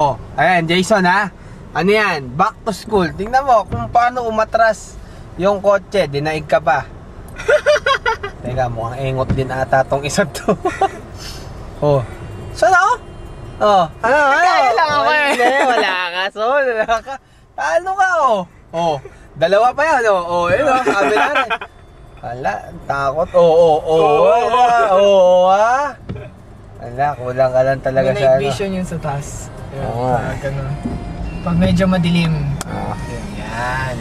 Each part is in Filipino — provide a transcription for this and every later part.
Oh, ayan, Jason ha. Ano yan? Back to school. Tingnan mo kung paano umatras yung kotse. Dinaig ka pa. Teka, mukhang engot din ata tong isa to. Oh. Saan ako? Oh. Ano? Kaya lang ako eh. Wala ka. So, wala ka. Ano ka oh? Oh. Dalawa pa yan oh. Oh, yun oh. Sabi na rin. Wala. Takot. Wala. Kulang ka lang talaga may sa night vision yun sa taas. Oo. Ganun. Pag medyo madilim.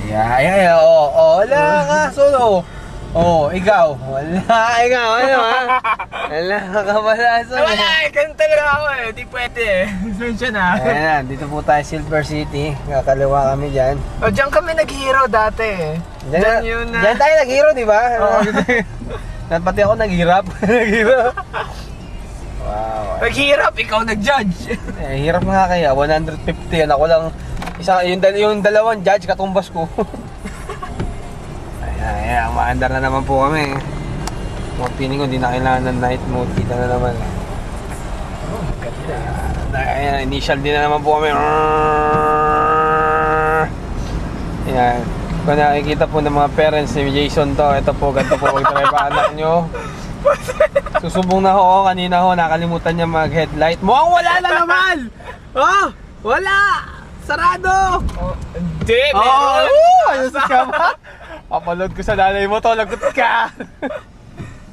Yan. Wala ka. Solo. Oh, ikaw. Ikaw. Ano ha? Wala ka pala. Wala ganun talaga ako eh. Di pwede eh. Sensya na. Ayan, dito po tayo Silver City. Kakaliwa kami dyan. O, dyan kami nag-hero dati eh. Dyan yun na. Dyan tayo nag-hero, di ba? Oo. Pati ako naghirap. Wow. Naghirap, ikaw nag-judge. Hirap nga kaya, 150 yan. Ako lang, yung dalawang judge, katumbas ko. Ayan, maandar na naman po kami. Mga piling ko, di na kailangan ng night mode. Kita na naman. Ayan, initial din na naman po kami. Ayan. Kung nakikita po ng mga parents ni Jason to, ito po, ganito po, mag-try pa anak nyo. Susubong na ho, kanina ho, nakalimutan niya mag-headlight. Mukhang wala na naman! Oh! Wala! Sarado! Hindi, meron! Ayos ka ba? Papaload ko sa nanay mo to, lagot ka!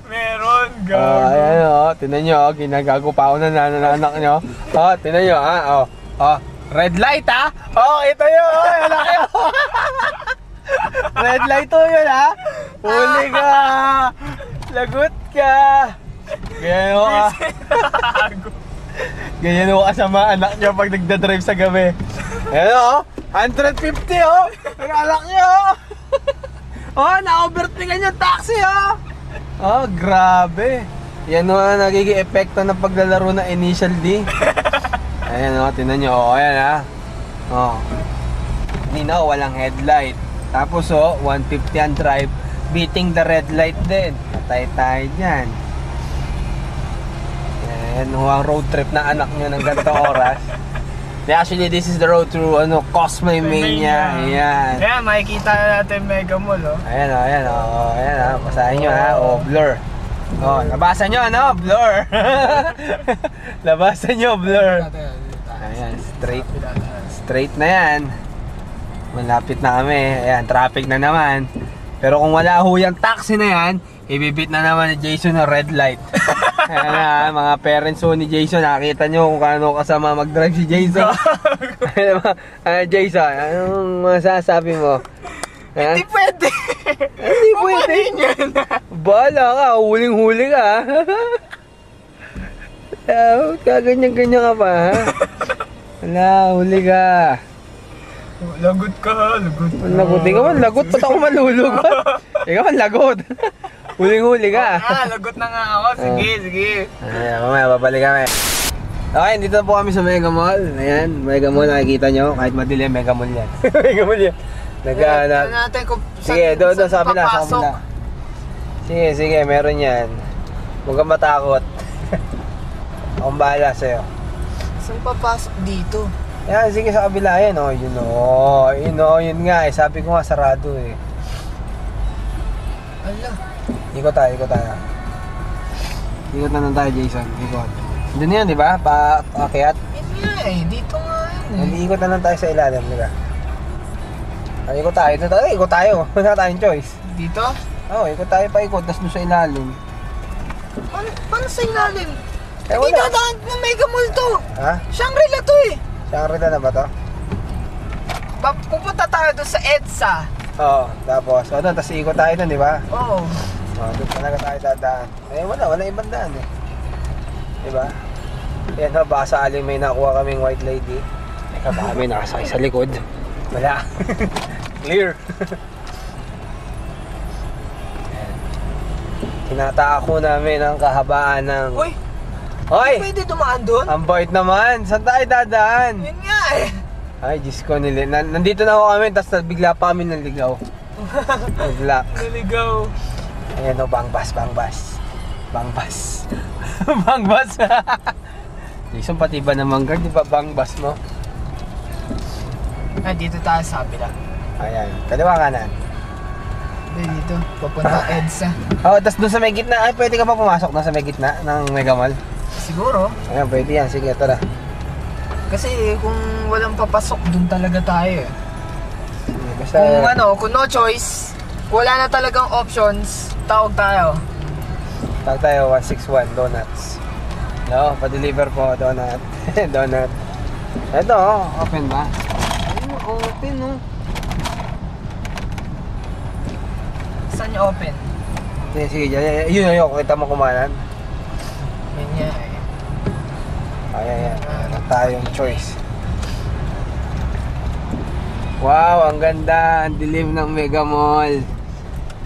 Meron, gago. Ayan o, tinan nyo, ginagago pa ako na anak nyo. Tinan nyo ha, red light ha! Ito yun, wala kayo! Red light to yun ha! Huli ka! Lagot ka! Ganyan o kasama anak nyo pag nagdadrive sa gabi. Ayan o, 150 o! Ang anak nyo! Na-overtaken yung taxi o! Grabe! Yan o ang nagiging epekto ng paglalaro ng Initial D. Ayan o, tinan nyo. Ayan ha. Hindi na walang headlight. Tapos 150 ang drive. Beating the red light din. Patay tayo dyan. Ayan, ang road trip na anak nyo ng ganitong oras. Actually, this is the road through Cosme Mania. Ayan. Ayan, makikita na natin Mega Mall Ayan. Basahin nyo ha. Blur. Labasan nyo blur. Labasan nyo, blur. Ayan, straight na yan. Malapit na kami. Ayan, traffic na naman. Pero kung wala ho yung taxi na yan, ibibit na naman ni Jason ng red light. Ayan na, mga parents ho ni Jason, nakita nyo kung kano kasama mag-drive si Jason. Jason, anong masasabi mo? Hindi pwede. Hindi pwede. Bahala ka, huling-huli ka. Kaganyan-ganyan ka pa ha? Wala, huli ka. Lagot ka, lagot. Ikaw man lagot, ba't ako malulugot? Ikaw man lagot. Huling-huli ka. Lagot na nga ako. Sige. Ayan, mamaya babalik kami. Okay, dito po kami sa Mega Mall. Ayan, Mega Mall, nakikita nyo. Kahit madilim, Mega Mall yan. Mega Mall yan. natin kung sige, doon sa kabila, papasok. Sige, meron yan. Huwag kang matakot. Akong bahala sa'yo. Saan papasok dito? Yan, sige sa kabila yan, yun nga sabi ko nga sarado eh. Ala. Ikot tayo. Ikot na lang tayo, Jason. Ikot. Doon yan, di ba? Paakyat. Yun nga dito nga yun Ikot na lang tayo sa ilalim, di ba? Ikot tayo. Wala tayong choice. Dito? Ikot tayo paikot, tapos doon sa ilalim. Paano sa ilalim? Wala. Hindi dadaan ng Mega Mall to. Ha? Shangri-La to eh. Shangri-La na ba to? Pupunta tayo doon sa EDSA. Tapos, tapos ikot tayo doon, di ba? Oo. Doon talaga tayo dadaan. Wala ibang daan eh. Di ba? Yan baka sa aling may nakuha kaming white lady. Baka may nakasakay sa likod. Wala. Clear. Tinatako namin ang kahabaan ng... Uy! Pwede dumaan doon? Ang bait naman. Saan tayo dadaan? Yun nga eh. Ay, Diyos ko, nandito na ako kami, tapos bigla pa kami naligaw. Nag-lock. Naligaw. Ayan bangbas. Bangbas. Jason, pati ba naman guard? Di ba bang bus mo? Ay, dito tayo sa kabila. Ayan, kaliwa kanan. Hindi, dito. Papunta EDSA. Oo, tas doon sa may gitna. Ay, pwede ka pa pumasok na sa may gitna ng Mega Mall. Siguro. Ayan, pwede yan. Sige, tara. Kasi kung walang papasok, dun talaga tayo eh. Basta... Kung no choice, wala na talagang options, tawag tayo. Tawag tayo, 161 Donuts. No, pa-deliver po, donut. Donut. Ito, open ba? Ayun, open, no? Saan yung open? Sige, yun, kita mo kumanan. Yun nga eh. Ayan. Ano tayong choice. Wow, ang ganda. Ang dilim ng Mega Mall.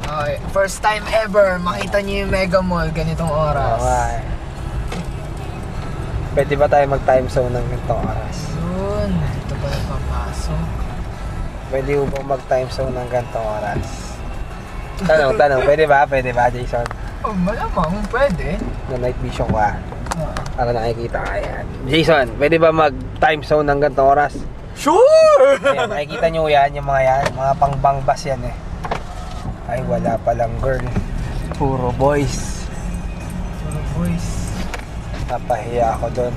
Okay, first time ever makita niyo yung Mega Mall ganitong oras. Okay. Pwede ba tayo mag-time zone ng ganitong oras? Yun, ito pa napapasok. Pwede ba mag-time zone ng ganitong oras? Tanong, pwede ba, Jason? Oh, malamang, pwede. Na night vision ko para nakikita ka yan. Jason, pwede ba mag-time zone ng ganitong oras? Sure! Ayan, makikita nyo yan, yung mga pang-bangbas yan eh. Ay, wala palang girl. Puro boys. Puro boys. Napahiya ako doon.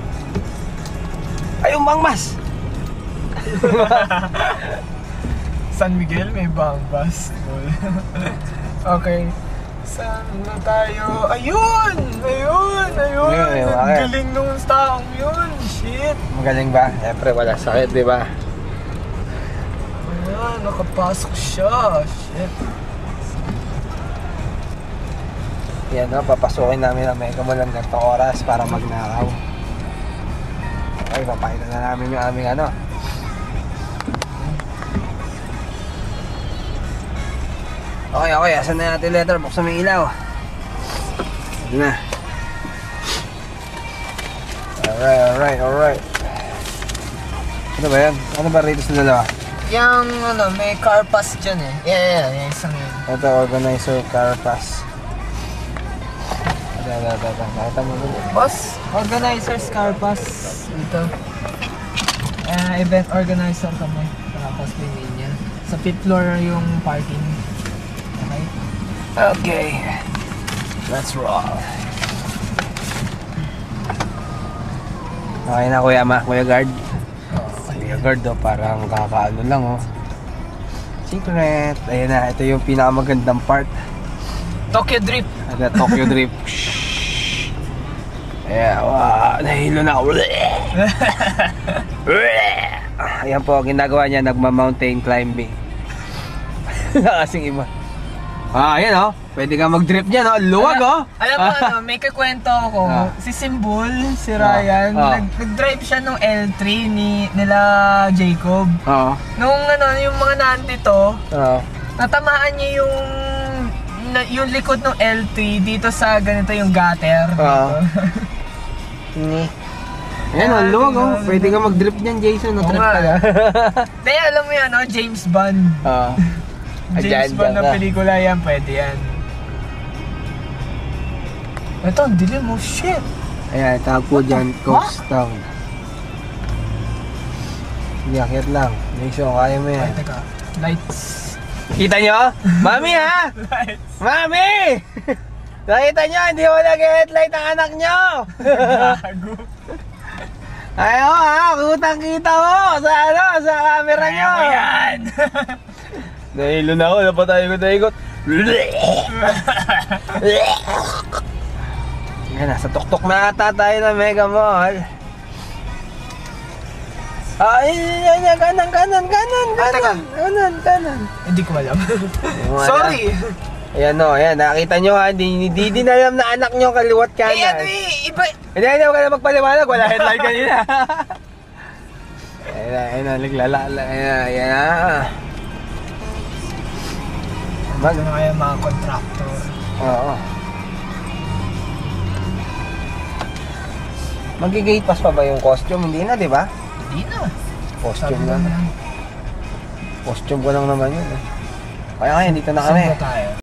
Ay, yung bangbas! San Miguel may bangbas. Okay. Saan na tayo? Ayun! Ayun, Ang galing nung taong yun. Shit. Magaling ba? Siyempre, wala sakit, di ba? Ayan, nakapasok siya. Shit. Yan, no? Papasukin namin ang Mega Mall ng ganitong oras para magnakaw. Okay, papakita na namin yung aming ano. Okay, asan na natin letter? Buksan mo yung ilaw. Ito na. Alright. Ano ba yan? Ano ba rito sa dalawa? Yung may car pass dyan eh. Yeah, isang yun. Ito, organizer car pass. Nakita mo dito. Boss, organizer's car pass. Dito. Event organizer kami. Tapos may linya. Sa 5th floor yung parking. Okay. Let's roll. Okay na Kuya Guard. Kuya Guard parang kakaano lang Secret. Ayan na, ito yung pinakamagandang part. Tokyo Drift. Tokyo Drift. Yeah, wow, nahilo na ako. Ayan po, ginagawa niya, nagma-mountain climbing. Nakasing iba. Ayan pwede ka mag-drift dyan luwag Alam mo may kikwento ako. Si Simbol, si Ryan, nag-drive siya nung L3 nila Jacob. Nung yung mga nandito, natamaan niya yung likod ng L3 dito sa ganito yung gutter. Ayan luwag pwede ka mag-drift dyan, Jason, na-trip ka na. Hindi, alam mo yan James Bond. James Bond na pelikula yan, pwede yan. Ito, ang dilim mo, shit! Ayan, tawag po dyan, Coast Town. Hindi, akyat lang. Jason, kaya mo yan. Ay, teka, lights. Kita nyo? Mami ha? Lights. Mami! Nakita nyo, hindi mo nag-headlight ang anak nyo! Gago. Ayaw kutang kita mo sa camera nyo! Kaya mo yan! Nahilo na ako, napatay ko na ikot. Yan, nasa tuktok na ata tayo ng Mega Mall. Kanan. Hindi ko alam. Sorry! Ayan nakita nyo hindi din alam na anak nyo kaliwat kanan. Iba. Hindi ka na magpaliwanag, wala headlight kanina. Ayan na, naglalala. Ayan na. Ano kaya mga contractor? Oo. Mag-gate pass pa ba yung costume? Hindi na, di ba? Hindi na. Costume lang. Costume ko lang naman yun Kaya dito na kami. Saan ba tayo?